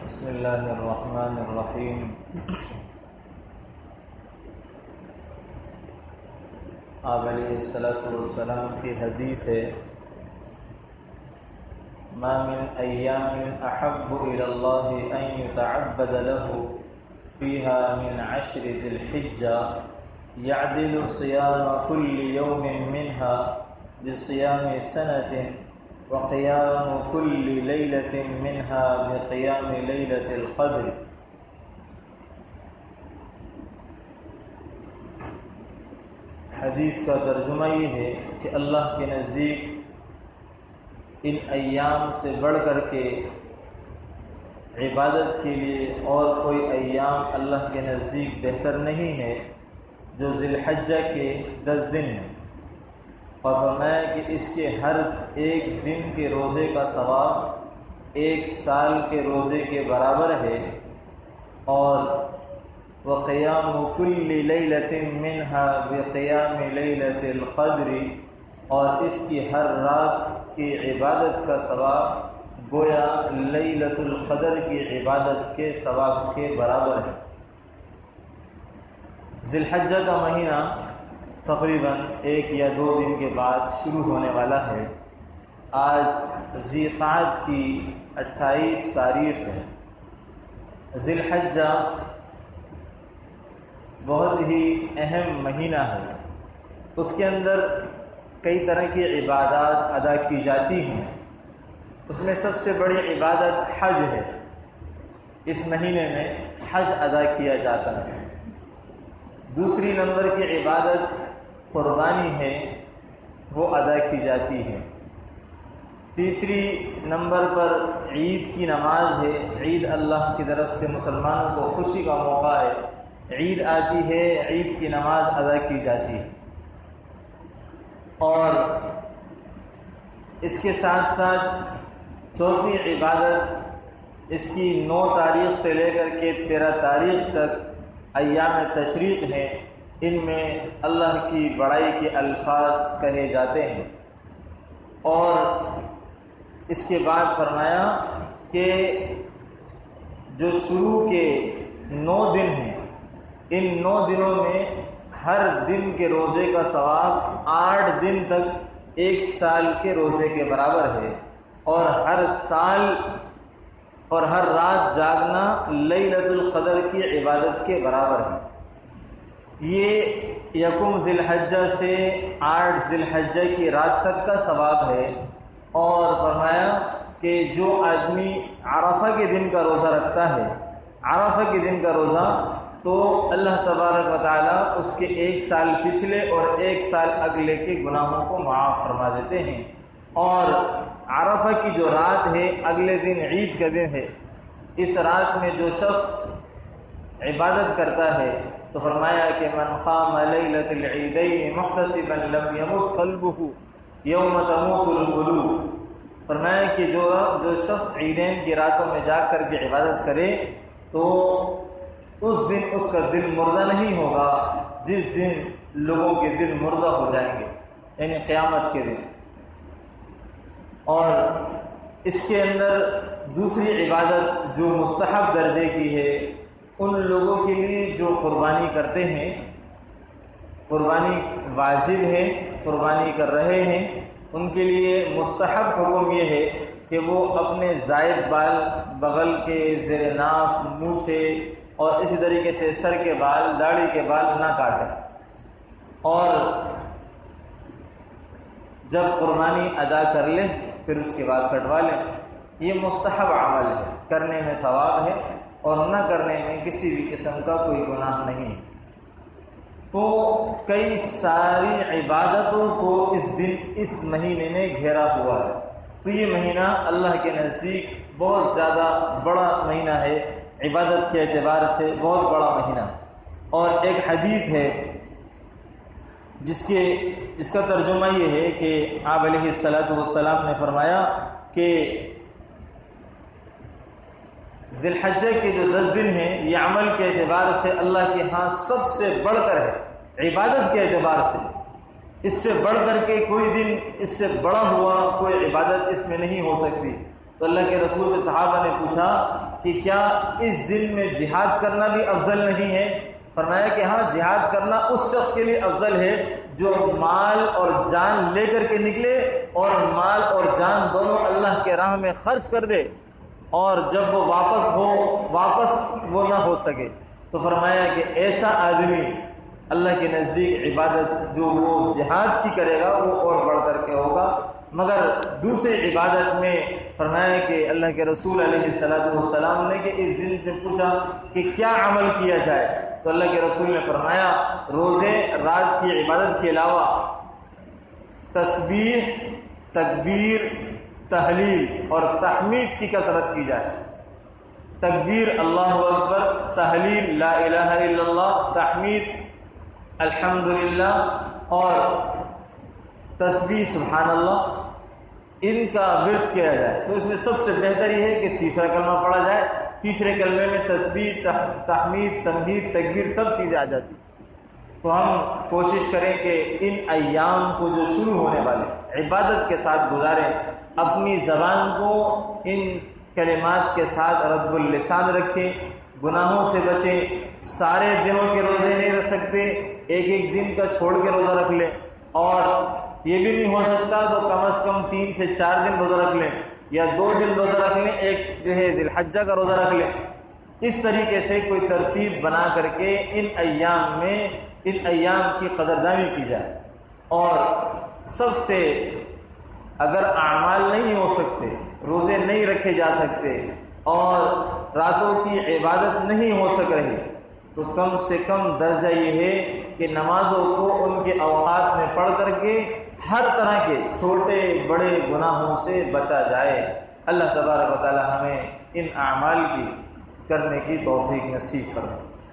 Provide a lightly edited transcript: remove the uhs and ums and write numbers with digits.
بسم اللہ الرحمن الرحیم۔ آپ علیہ الصلاۃ والسلام کی حدیث ہے، ما من ایام احب الی اللہ ان یتعبد له فیها من عشر ذی الحجہ یعدل صیام کل یوم منها بصیام سنة وقیام کل لیلۃ منها بقیام لیلۃ القدر۔ حدیث کا ترجمہ یہ ہے کہ اللہ کے نزدیک ان ایام سے بڑھ کر کے عبادت کے لیے اور کوئی ایام اللہ کے نزدیک بہتر نہیں ہے جو ذی الحجہ کے 10 دن ہیں، اور فرمایا کہ اس کے ہر ایک دن کے روزے کا ثواب 1 سال کے روزے کے برابر ہے، اور وقیام کل لیلۃ منها بقیام لیلۃ القدر، اور اس کی ہر رات کی عبادت کا ثواب گویا لیلۃ القدر کی عبادت کے ثواب کے برابر ہے۔ ذی الحجہ کا مہینہ تقریباً 1 یا 2 دن کے بعد شروع ہونے والا ہے۔ آج ذی قعدہ کی 28 تاریخ ہے۔ ذی الحجہ بہت ہی اہم مہینہ ہے، اس کے اندر کئی طرح کی عبادات ادا کی جاتی ہیں۔ اس میں سب سے بڑی عبادت حج ہے۔ اس مہینے میں حج ادا کیا جاتا ہے۔ دوسری نمبر کی عبادت قربانی ہے، وہ ادا کی جاتی ہے۔ تیسری نمبر پر عید کی نماز ہے۔ عید اللہ کی طرف سے مسلمانوں کو خوشی کا موقع ہے، عید آتی ہے، عید کی نماز ادا کی جاتی ہے۔ اور اس کے ساتھ ساتھ چوتھی عبادت اس کی 9 تاریخ سے لے کر کے 13 تاریخ تک ایام تشریق ہیں، ان میں اللہ کی بڑائی کے الفاظ کہے جاتے ہیں۔ اور اس کے بعد فرمایا کہ جو شروع کے 9 دن ہیں، ان 9 دنوں میں ہر دن کے روزے کا ثواب 8 دن تک 1 سال کے روزے کے برابر ہے، اور ہر سال اور ہر رات جاگنا لیلۃ القدر کی عبادت کے برابر ہے۔ یہ 1 ذی الحجہ سے 8 ذی الحجہ کی رات تک کا ثواب ہے۔ اور فرمایا کہ جو آدمی عرفہ کے دن کا روزہ رکھتا ہے، عرفہ کے دن کا روزہ، تو اللہ تبارک و تعالیٰ اس کے 1 سال پچھلے اور 1 سال اگلے کے گناہوں کو معاف فرما دیتے ہیں۔ اور عرفہ کی جو رات ہے، اگلے دن عید کا دن ہے، اس رات میں جو شخص عبادت کرتا ہے تو فرمایا کہ من قام لیلۃ العیدین محتسبا لم یمت قلبہ یوم تموت القلوب۔ فرمایا کہ جو شخص عیدین کی راتوں میں جاگ کر کے عبادت کرے تو اس دن اس کا دل مردہ نہیں ہوگا جس دن لوگوں کے دل مردہ ہو جائیں گے، یعنی قیامت کے دن۔ اور اس کے اندر دوسری عبادت جو مستحب درجے کی ہے، ان لوگوں کے لیے جو قربانی کرتے ہیں، قربانی واجب ہے، قربانی کر رہے ہیں، ان کے لیے مستحب حکم یہ ہے کہ وہ اپنے زائد بال بغل کے، زیر ناف، مونچھے اور اسی طریقے سے سر کے بال، داڑھی کے بال نہ کاٹیں، اور جب قربانی ادا کر لیں پھر اس کے بعد کٹوا لیں۔ یہ مستحب عمل ہے، کرنے میں ثواب ہے اور نہ کرنے میں کسی بھی قسم کا کوئی گناہ نہیں۔ تو کئی ساری عبادتوں کو اس مہینے نے گھیرا ہوا ہے۔ تو یہ مہینہ اللہ کے نزدیک بہت زیادہ بڑا مہینہ ہے، عبادت کے اعتبار سے بہت بڑا مہینہ۔ اور ایک حدیث ہے جس کا ترجمہ یہ ہے کہ آپ علیہ الصلاۃ والسلام نے فرمایا کہ ذی الحجہ کے جو 10 دن ہیں، یہ عمل کے اعتبار سے اللہ کے ہاں سب سے بڑھ کر ہے، عبادت کے اعتبار سے اس سے بڑھ کر کے کوئی دن، اس سے بڑا ہوا کوئی عبادت اس میں نہیں ہو سکتی۔ تو اللہ کے رسول کے صحابہ نے پوچھا کہ کیا اس دن میں جہاد کرنا بھی افضل نہیں ہے؟ فرمایا کہ ہاں، جہاد کرنا اس شخص کے لیے افضل ہے جو مال اور جان لے کر کے نکلے اور مال اور جان دونوں اللہ کے راہ میں خرچ کر دے، اور جب وہ واپس وہ نہ ہو سکے تو فرمایا کہ ایسا آدمی اللہ کے نزدیک عبادت جو وہ جہاد کی کرے گا وہ اور بڑھ کر کے ہوگا۔ مگر دوسری عبادت میں فرمایا کہ اللہ کے رسول علیہ السلام نے کہ اس دن نے پوچھا کہ کیا عمل کیا جائے، تو اللہ کے رسول نے فرمایا روزے رات کی عبادت کے علاوہ تسبیح، تکبیر، تحلیل اور تحمید کی کثرت کی جائے۔ تکبیر اللہ اکبر، تحلیل لا الہ الا اللہ، تحمید الحمدللہ اور تسبیح سبحان اللہ، ان کا ورد کیا جائے۔ تو اس میں سب سے بہتر یہ ہے کہ تیسرا کلمہ پڑھا جائے، تیسرے کلمے میں تسبیح، تحمید، تمہید، تکبیر سب چیزیں آ جاتی۔ تو ہم کوشش کریں کہ ان ایام کو جو شروع ہونے والے عبادت کے ساتھ گزاریں، اپنی زبان کو ان کلمات کے ساتھ رطب اللسان رکھیں، گناہوں سے بچیں۔ سارے دنوں کے روزے نہیں رکھ سکتے، ایک ایک دن کا چھوڑ کے روزہ رکھ لیں، اور یہ بھی نہیں ہو سکتا تو کم از کم 3 سے 4 دن روزہ رکھ لیں، یا 2 دن روزہ رکھ لیں، ایک جو ہے ذی الحجہ کا روزہ رکھ لیں۔ اس طریقے سے کوئی ترتیب بنا کر کے ان ایام میں ان ایام کی قدردانی کی جائے۔ اور سب سے اگر اعمال نہیں ہو سکتے، روزے نہیں رکھے جا سکتے اور راتوں کی عبادت نہیں ہو سک رہی، تو کم سے کم درجہ یہ ہے کہ نمازوں کو ان کے اوقات میں پڑھ کر کے ہر طرح کے چھوٹے بڑے گناہوں سے بچا جائے۔ اللہ تبارک و تعالی ہمیں ان اعمال کی کرنے کی توفیق نصیب فرمائے۔